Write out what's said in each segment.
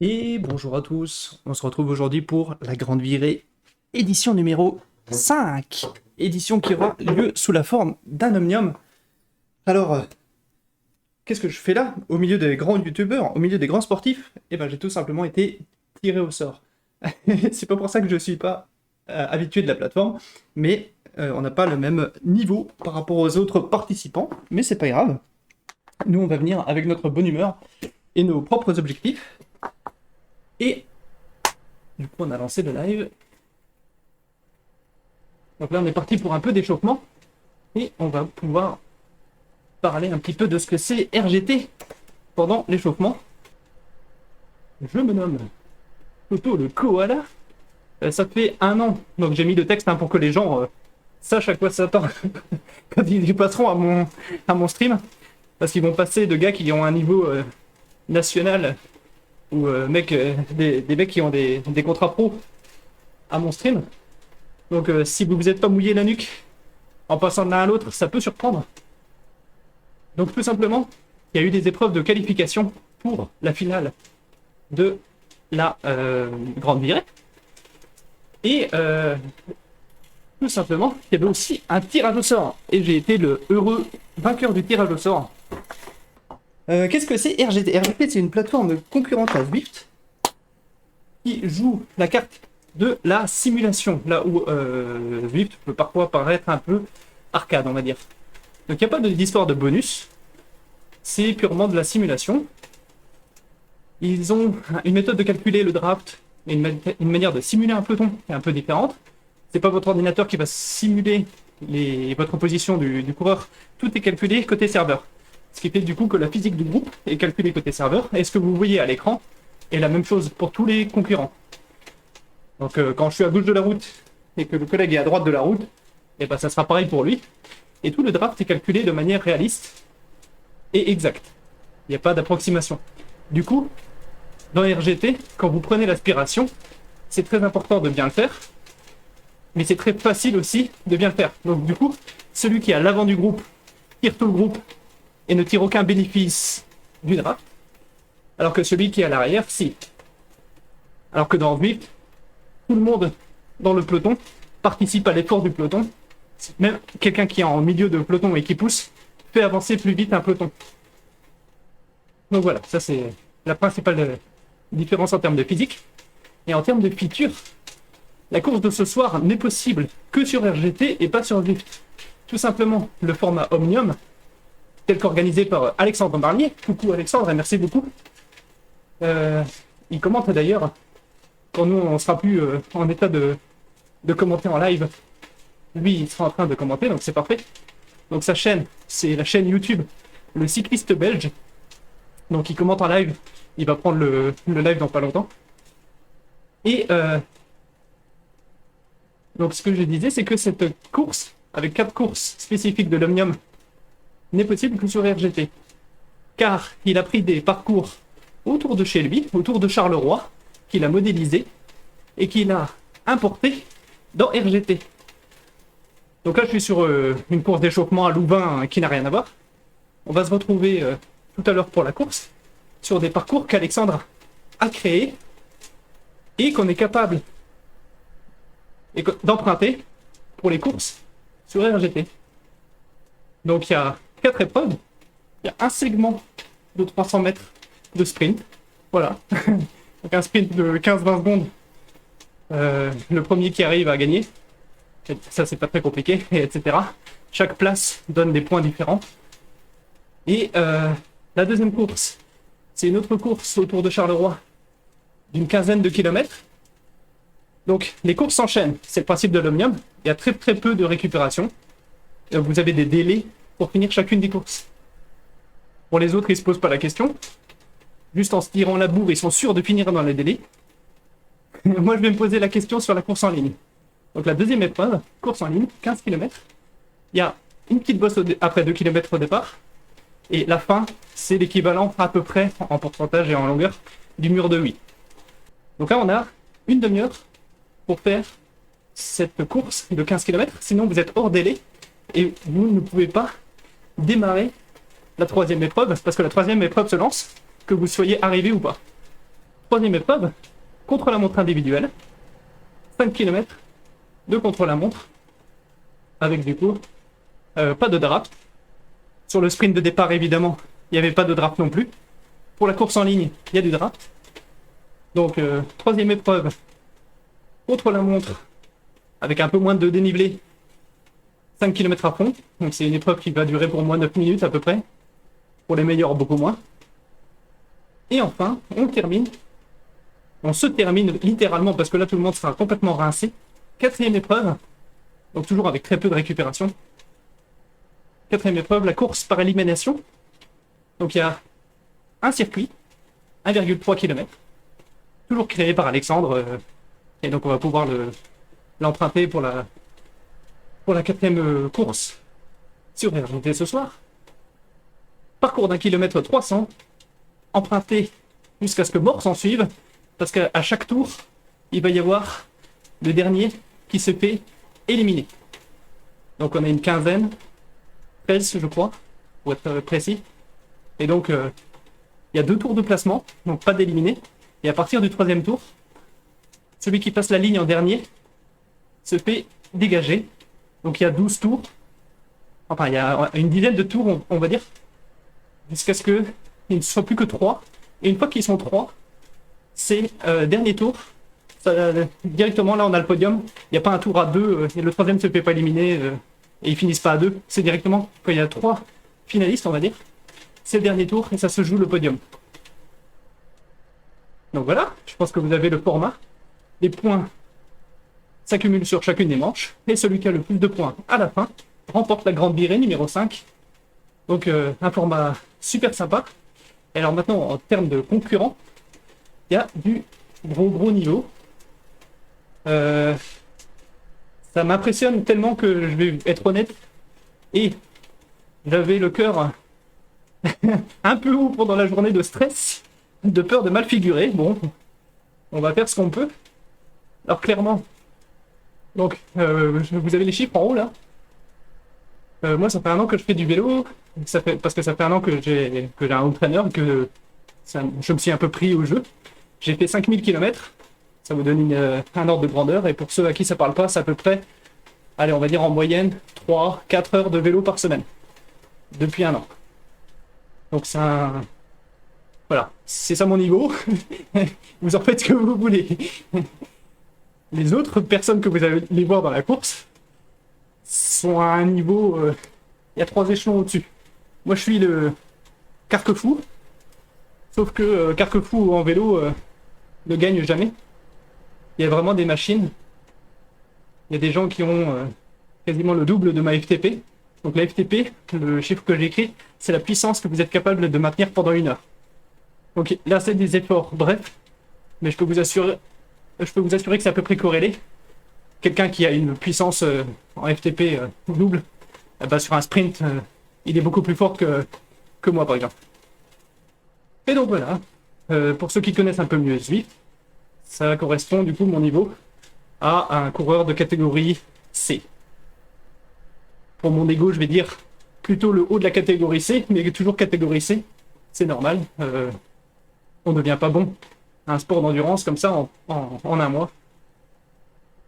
Et bonjour à tous, on se retrouve aujourd'hui pour la Grande Virée, édition numéro 5, édition qui aura lieu sous la forme d'un omnium. Alors, qu'est-ce que je fais là, au milieu des grands youtubeurs, au milieu des grands sportifs? Eh ben j'ai tout simplement été tiré au sort. C'est pas pour ça que je suis pas habitué de la plateforme, mais on n'a pas le même niveau par rapport aux autres participants, mais c'est pas grave. Nous on va venir avec notre bonne humeur et nos propres objectifs. Et du coup, on a lancé le live. Donc là, on est parti pour un peu d'échauffement. Et on va pouvoir parler un petit peu de ce que c'est RGT pendant l'échauffement. Je me nomme Toto le Koala. Ça fait 1 an, donc j'ai mis le texte pour que les gens sachent à quoi s'attendre quand ils passeront à mon stream. Parce qu'ils vont passer de gars qui ont un niveau national ou des mecs qui ont des contrats pro à mon stream. Donc si vous vous êtes pas mouillé la nuque en passant de l'un à l'autre, ça peut surprendre. Donc tout simplement, il y a eu des épreuves de qualification pour la finale de la Grande Virée. Et tout simplement, il y avait aussi un tirage au sort. Et j'ai été le heureux vainqueur du tirage au sort. Qu'est-ce que c'est RGT? RGT, c'est une plateforme concurrente à Zwift qui joue la carte de la simulation, là où Zwift peut parfois paraître un peu arcade, on va dire. Donc il n'y a pas d'histoire de bonus, c'est purement de la simulation. Ils ont une méthode de calculer le draft et une manière de simuler un peloton qui est un peu différente. C'est pas votre ordinateur qui va simuler votre position du coureur, tout est calculé côté serveur. Ce qui fait du coup que la physique du groupe est calculée côté serveur, et ce que vous voyez à l'écran est la même chose pour tous les concurrents. Donc quand je suis à gauche de la route et que le collègue est à droite de la route, et ben ça sera pareil pour lui. Et tout le draft est calculé de manière réaliste et exacte. Il n'y a pas d'approximation. Du coup, dans RGT, quand vous prenez l'aspiration, c'est très important de bien le faire, mais c'est très facile aussi de bien le faire. Donc du coup, celui qui est à l'avant du groupe tire tout le groupe et ne tire aucun bénéfice du draft, alors que celui qui est à l'arrière, si. Alors que dans Zwift, tout le monde dans le peloton participe à l'effort du peloton. Même quelqu'un qui est en milieu de peloton et qui pousse fait avancer plus vite un peloton. Donc voilà, ça c'est la principale différence en termes de physique. Et en termes de feature, la course de ce soir n'est possible que sur RGT et pas sur Zwift. Tout simplement, le format Omnium, tel qu'organisé par Alexandre Barnier. Coucou Alexandre et merci beaucoup. Il commente d'ailleurs, quand nous on sera plus en état de commenter en live, lui il sera en train de commenter, donc c'est parfait. Donc sa chaîne, c'est la chaîne YouTube Le Cycliste Belge. Donc il commente en live, il va prendre le live dans pas longtemps. Et donc ce que je disais, c'est que cette course, avec 4 courses spécifiques de l'Omnium, n'est possible que sur RGT. Car il a pris des parcours autour de chez lui, autour de Charleroi, qu'il a modélisé et qu'il a importé dans RGT. Donc là, je suis sur une course d'échauffement à Louvain qui n'a rien à voir. On va se retrouver tout à l'heure pour la course sur des parcours qu'Alexandre a créés et qu'on est capable d'emprunter pour les courses sur RGT. Donc il y a 4 épreuves. Il y a un segment de 300 mètres de sprint. Voilà. Donc un sprint de 15-20 secondes. Le premier qui arrive à gagner. Ça, c'est pas très compliqué, etc. Chaque place donne des points différents. Et la deuxième course, c'est une autre course autour de Charleroi d'une 15aine de kilomètres. Donc les courses s'enchaînent. C'est le principe de l'Omnium. Il y a très très peu de récupération. Vous avez des délais pour finir chacune des courses. Pour les autres, ils se posent pas la question. Juste en se tirant la bourre, ils sont sûrs de finir dans les délais. Moi, je vais me poser la question sur la course en ligne. Donc la deuxième épreuve, course en ligne, 15 km. Il y a une petite bosse après 2 km au départ. Et la fin, c'est l'équivalent à peu près, en pourcentage et en longueur, du mur de 8. Donc là, on a une demi-heure pour faire cette course de 15 km. Sinon, vous êtes hors délai et vous ne pouvez pas démarrer la troisième épreuve, parce que la troisième épreuve se lance, que vous soyez arrivé ou pas. troisième épreuve, contre-la-montre individuelle, 5 km de contre-la-montre, avec du coup pas de draft. Sur le sprint de départ, évidemment, il n'y avait pas de draft non plus. Pour la course en ligne, il y a du draft. Donc, troisième épreuve, contre-la-montre, avec un peu moins de dénivelé, 5 km à fond. Donc, c'est une épreuve qui va durer pour moi 9 minutes à peu près. Pour les meilleurs, beaucoup moins. Et enfin, on se termine littéralement, parce que là, tout le monde sera complètement rincé. Quatrième épreuve, donc toujours avec très peu de récupération. Quatrième épreuve, la course par élimination. Donc il y a un circuit, 1,3 km, toujours créé par Alexandre. Et donc on va pouvoir l'emprunter pour la quatrième course sur RGT ce soir. Parcours d'un kilomètre 300, emprunté jusqu'à ce que mort s'en suive, parce qu'à chaque tour, il va y avoir le dernier qui se fait éliminer. Donc on a une quinzaine, 13 je crois, pour être précis. Et donc il y a 2 tours de placement, donc pas d'éliminer. Et à partir du 3e tour, celui qui passe la ligne en dernier se fait dégager. Donc il y a 12 tours, enfin il y a une dizaine de tours on va dire, jusqu'à ce qu'il ne soit plus que 3. Et une fois qu'ils sont 3, c'est dernier tour. Directement là on a le podium, il n'y a pas un tour à 2 et le 3e ne se fait pas éliminer et ils finissent pas à 2, c'est directement quand il y a 3 finalistes on va dire, c'est le dernier tour et ça se joue le podium. Donc voilà, je pense que vous avez le format, les points s'accumulent sur chacune des manches et celui qui a le plus de points à la fin remporte la grande virée numéro 5. Donc un format super sympa. Et alors maintenant en termes de concurrents, il y a du gros niveau. Ça m'impressionne tellement que je vais être honnête et j'avais le cœur un peu haut pendant la journée de stress, de peur de mal figurer. Bon, on va faire ce qu'on peut. Alors clairement, donc vous avez les chiffres en haut là. Moi ça fait 1 an que je fais du vélo, parce que ça fait 1 an que j'ai un entraîneur et que je me suis un peu pris au jeu. J'ai fait 5000 km. Ça vous donne un ordre de grandeur. Et pour ceux à qui ça parle pas, c'est à peu près, allez, on va dire en moyenne, 3-4 heures de vélo par semaine. Depuis 1 an. Donc c'est un... Voilà, c'est ça mon niveau. Vous en faites ce que vous voulez. Les autres personnes que vous allez voir dans la course sont à un niveau... Il y a 3 échelons au-dessus. Moi je suis le carquefou. Sauf que carquefou en vélo ne gagne jamais. Il y a vraiment des machines. Il y a des gens qui ont quasiment le double de ma FTP. Donc la FTP, le chiffre que j'ai écrit, c'est la puissance que vous êtes capable de maintenir pendant 1 heure. Donc là, c'est des efforts brefs, mais je peux vous assurer que c'est à peu près corrélé. Quelqu'un qui a une puissance en FTP double, sur un sprint, il est beaucoup plus fort que moi, par exemple. Et donc voilà, pour ceux qui connaissent un peu mieux Zwift, ça correspond du coup mon niveau à un coureur de catégorie C. Pour mon ego, je vais dire plutôt le haut de la catégorie C, mais toujours catégorie C, c'est normal. On ne devient pas bon à un sport d'endurance comme ça en 1 mois.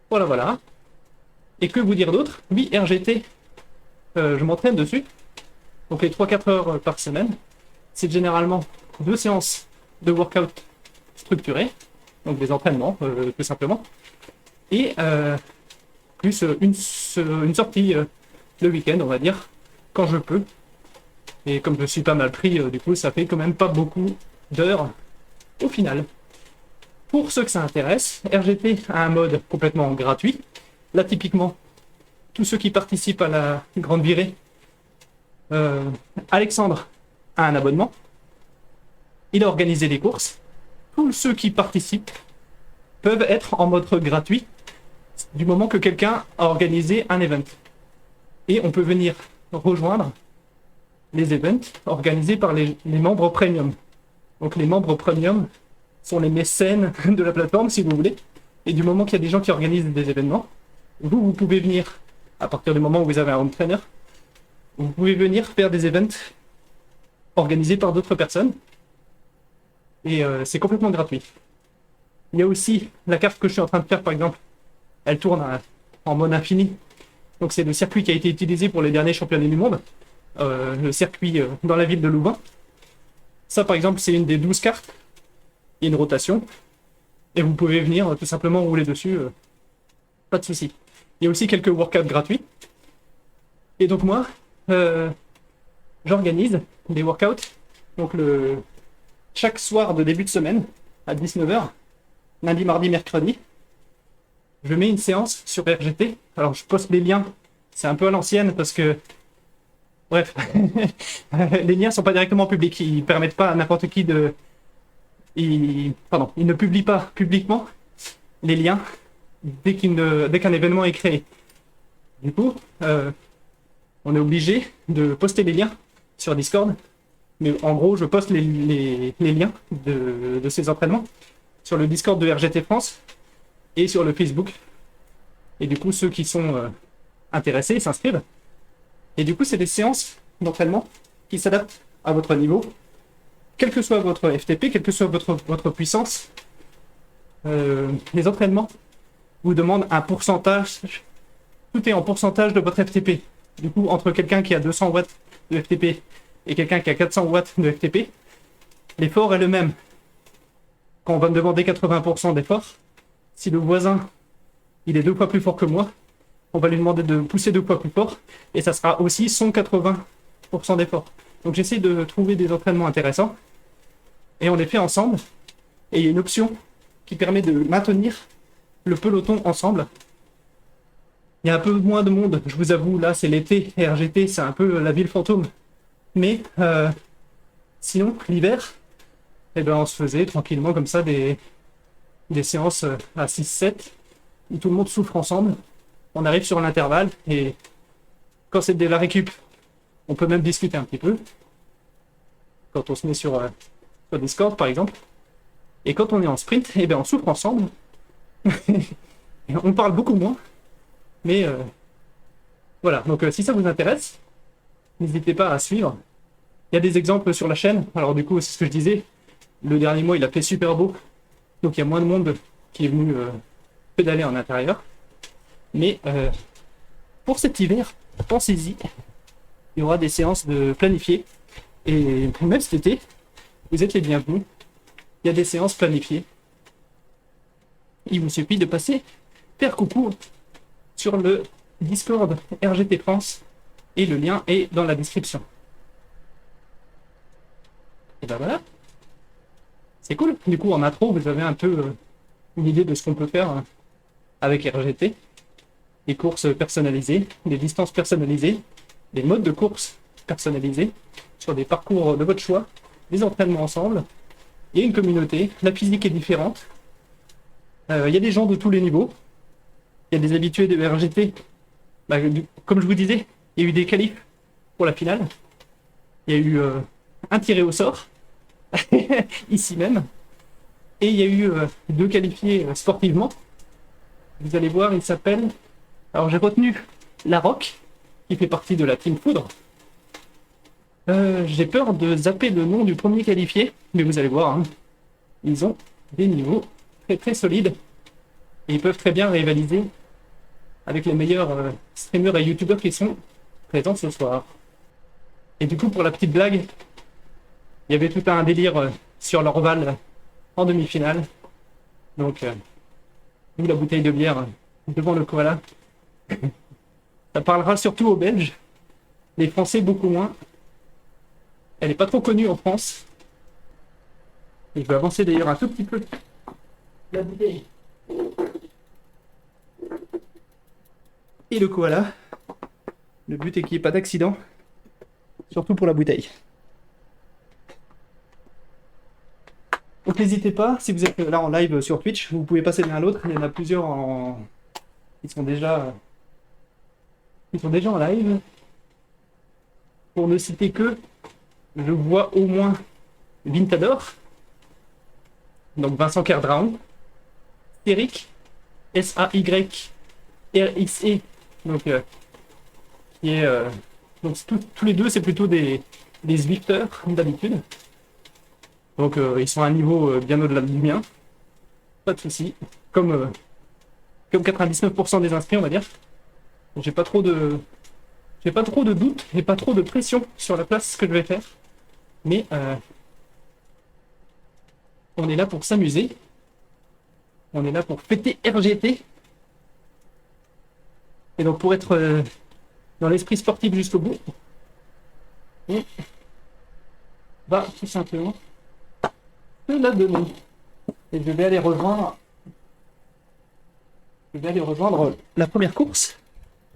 Voilà. Et que vous dire d'autre? Oui, RGT, je m'entraîne dessus. Donc les 3-4 heures par semaine. C'est généralement 2 séances de workout structurées. Donc des entraînements, tout simplement. Et plus une sortie le week-end, on va dire, quand je peux. Et comme je suis pas mal pris, du coup, ça fait quand même pas beaucoup d'heures au final. Pour ceux que ça intéresse, RGT a un mode complètement gratuit. Là, typiquement, tous ceux qui participent à la grande virée, Alexandre a un abonnement. Il a organisé des courses. Tous ceux qui participent peuvent être en mode gratuit du moment que quelqu'un a organisé un event. Et on peut venir rejoindre les events organisés par les membres premium. Donc les membres premium sont les mécènes de la plateforme, si vous voulez. Et du moment qu'il y a des gens qui organisent des événements, vous pouvez venir, à partir du moment où vous avez un home trainer, vous pouvez venir faire des events organisés par d'autres personnes. Et c'est complètement gratuit. Il y a aussi la carte que je suis en train de faire, par exemple. Elle tourne en mode infini. Donc c'est le circuit qui a été utilisé pour les derniers championnats du monde. Le circuit dans la ville de Louvain. Ça, par exemple, c'est une des 12 cartes. Il y a une rotation. Et vous pouvez venir tout simplement rouler dessus. Pas de souci. Il y a aussi quelques workouts gratuits. Et donc moi, j'organise des workouts. Donc chaque soir de début de semaine, à 19h, lundi, mardi, mercredi, je mets une séance sur RGT. Alors je poste les liens. C'est un peu à l'ancienne parce que... Bref, les liens sont pas directement publics. Ils permettent pas à n'importe qui de... Ils ne publient pas publiquement les liens dès qu'un événement est créé. Du coup, on est obligé de poster les liens sur Discord. Mais en gros, je poste les liens de ces entraînements sur le Discord de RGT France et sur le Facebook. Et du coup, ceux qui sont intéressés s'inscrivent. Et du coup, c'est des séances d'entraînement qui s'adaptent à votre niveau, quel que soit votre FTP, quelle que soit votre puissance. Les entraînements vous demandent un pourcentage. Tout est en pourcentage de votre FTP. Du coup, entre quelqu'un qui a 200 watts de FTP et quelqu'un qui a 400 watts de FTP, l'effort est le même. Quand on va me demander 80% d'effort, si le voisin il est 2 fois plus fort que moi, on va lui demander de pousser 2 fois plus fort, et ça sera aussi son 80% d'effort. Donc j'essaie de trouver des entraînements intéressants, et on les fait ensemble, et il y a une option qui permet de maintenir le peloton ensemble. Il y a un peu moins de monde, je vous avoue, là c'est l'été, et RGT c'est un peu la ville fantôme. Mais sinon, l'hiver, eh ben, on se faisait tranquillement comme ça des séances à 6-7, où tout le monde souffre ensemble. On arrive sur l'intervalle, et quand c'est de la récup, on peut même discuter un petit peu. Quand on se met sur Discord, par exemple. Et quand on est en sprint, eh ben, on souffre ensemble. Et on parle beaucoup moins. Mais voilà, donc si ça vous intéresse, n'hésitez pas à suivre. Il y a des exemples sur la chaîne. Alors du coup, c'est ce que je disais. Le dernier mois, il a fait super beau. Donc il y a moins de monde qui est venu pédaler en intérieur. Mais pour cet hiver, pensez-y. Il y aura des séances de planifiées. Et même cet été, vous êtes les bienvenus. Il y a des séances planifiées. Il vous suffit de passer faire coucou sur le Discord RGT France. Et le lien est dans la description. Et ben voilà. C'est cool. Du coup, en intro, vous avez un peu une idée de ce qu'on peut faire avec RGT. Des courses personnalisées, des distances personnalisées, des modes de course personnalisés sur des parcours de votre choix, des entraînements ensemble. Il y a une communauté, la physique est différente. Il y a des gens de tous les niveaux. Il y a des habitués de RGT. Comme je vous disais, il y a eu des qualifs pour la finale. Il y a eu un tiré au sort, ici même. Et il y a eu 2 qualifiés sportivement. Vous allez voir, il s'appelle... Alors j'ai retenu La Rock, qui fait partie de la Team Foudre. J'ai peur de zapper le nom du premier qualifié, mais vous allez voir, hein, ils ont des niveaux très très solides. Et ils peuvent très bien rivaliser avec les meilleurs streamers et youtubeurs qui sont présents ce soir. Et du coup, pour la petite blague, il y avait tout un délire sur l'Orval en demi-finale. Donc, d'où la bouteille de bière devant le koala. Ça parlera surtout aux Belges. Les Français, beaucoup moins. Elle n'est pas trop connue en France. Et je vais avancer d'ailleurs un tout petit peu la bouteille. Et le koala. Le but est qu'il n'y ait pas d'accident. Surtout pour la bouteille. Donc n'hésitez pas, si vous êtes là en live sur Twitch, vous pouvez passer l'un à l'autre. Il y en a plusieurs qui sont déjà en live. Pour ne citer que, je vois au moins Vintador, donc Vincent Kerdraon, Eric, SAYRXE, donc qui est donc tous les deux c'est plutôt des Zwifters d'habitude. Donc ils sont à un niveau bien au-delà du mien. pas de souci. Comme 99% des inscrits, on va dire. J'ai pas trop de doutes et pas trop de pression sur la place que je vais faire. Mais on est là pour s'amuser. On est là pour fêter RGT. Et donc pour être dans l'esprit sportif jusqu'au bout, on va tout simplement se la donner. Et je vais aller rejoindre la première course.